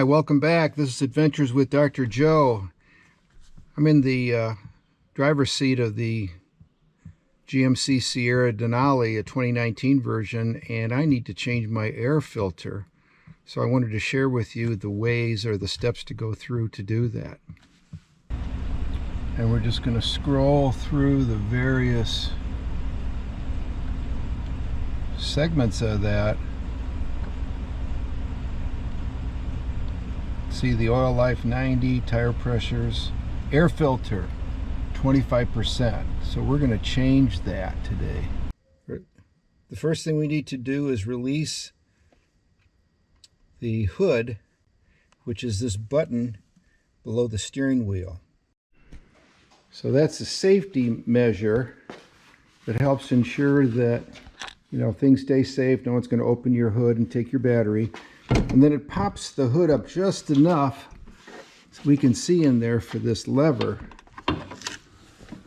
welcome back. This is Adventures with Dr. Joe. I'm in the driver's seat of the GMC Sierra Denali, a 2019 version, and I need to change my air filter. So I wanted to share with you the ways or the steps to go through to do that. And we're just going to scroll through the various segments of that. See the oil life 90, tire pressures, air filter 25%. So we're going to change that today. The first thing we need to do is release the hood, which is this button below the steering wheel. So that's a safety measure that helps ensure that, you know, things stay safe. No one's going to open your hood and take your battery. And then it pops the hood up just enough so we can see in there for this lever.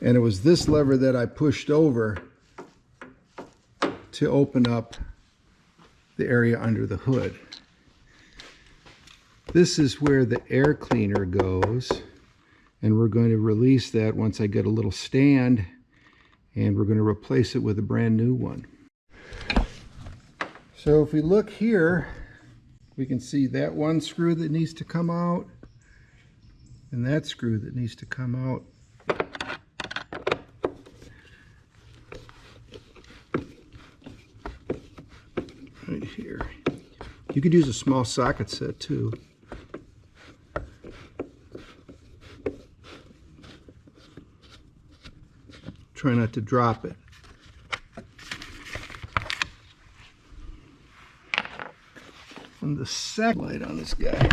And it was this lever that I pushed over to open up the area under the hood. This is where the air cleaner goes, and we're going to release that once I get a little stand, and we're going to replace it with a brand new one. So if we look here, we can see that one screw that needs to come out and that screw that needs to come out. Right here. You could use a small socket set too. Try not to drop it. And the second light on this guy.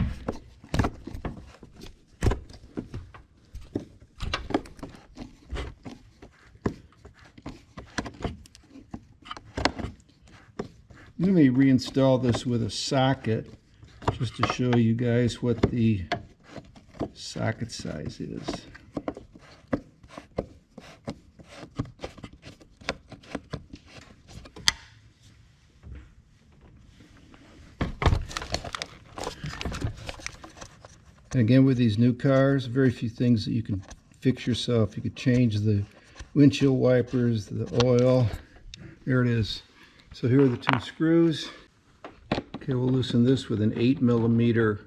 Let me reinstall this with a socket just to show you guys what the socket size is. And again, with these new cars, very few things that you can fix yourself. You could change the windshield wipers, the oil. There it is. So here are the two screws. Okay, we'll loosen this with an 8mm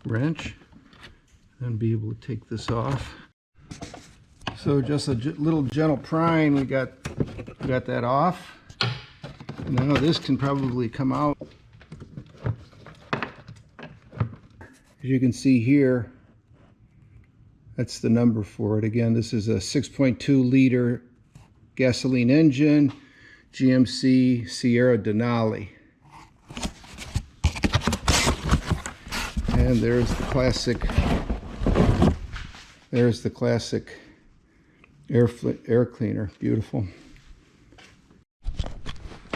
wrench and be able to take this off. So just a little gentle prying, we got that off. And now this can probably come out. As you can see here, that's the number for it. Again, this is a 6.2 liter gasoline engine, GMC Sierra Denali. And there's the classic air cleaner. Beautiful.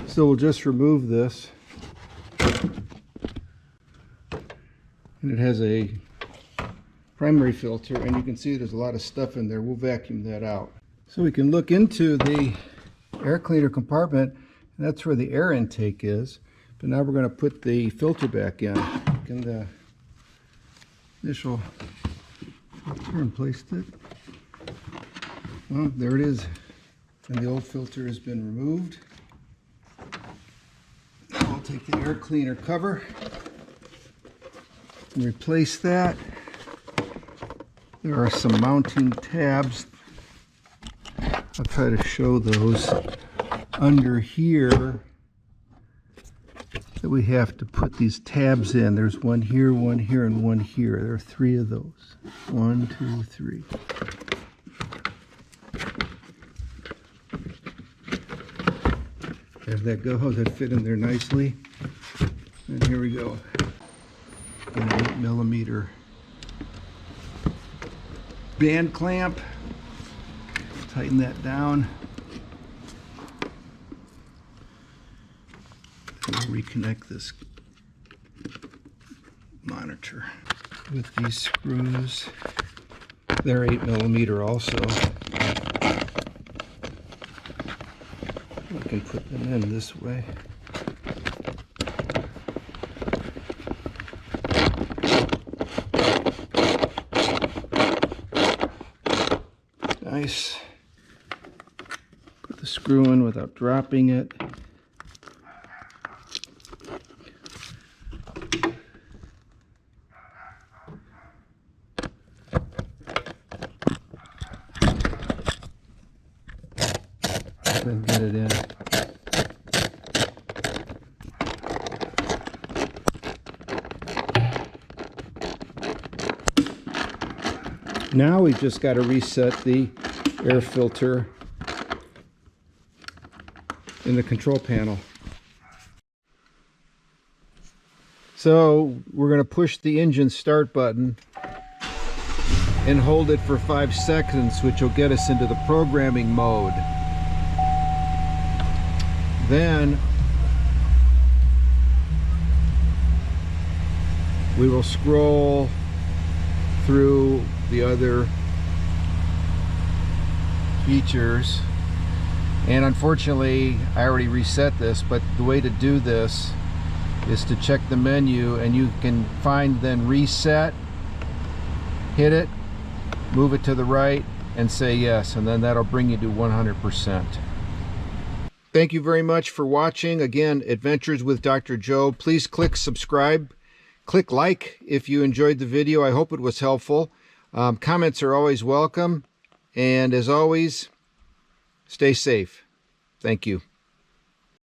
So we'll just remove this. And it has a primary filter, and you can see there's a lot of stuff in there. We'll vacuum that out. So we can look into the air cleaner compartment, and that's where the air intake is. But now we're going to put the filter back in. In the initial filter and placed it. Well, there it is. And the old filter has been removed. I'll take the air cleaner cover and replace that. There are some mounting tabs. I'll try to show those under here that we have to put these tabs in. There's one here, and one here. There are 3 of those. 1, 2, 3. There that goes. That fit in there nicely. And here we go. An 8mm band clamp. Tighten that down. And we'll reconnect this monitor with these screws. They're 8mm also. We can put them in this way. nice. Put the screw in without dropping it. Then get it in. Now we've just got to reset the air filter in the control panel. So we're going to push the engine start button and hold it for 5 seconds, which will get us into the programming mode. Then we will scroll through the other features, and unfortunately I already reset this, but the way to do this is to check the menu, and you can find then reset, hit it, move it to the right and say yes, and then that'll bring you to 100%. Thank you very much for watching. Again, Adventures with Dr. Joe. Please click subscribe, click like if you enjoyed the video. I hope it was helpful. Comments are always welcome, and as always, stay safe. Thank you.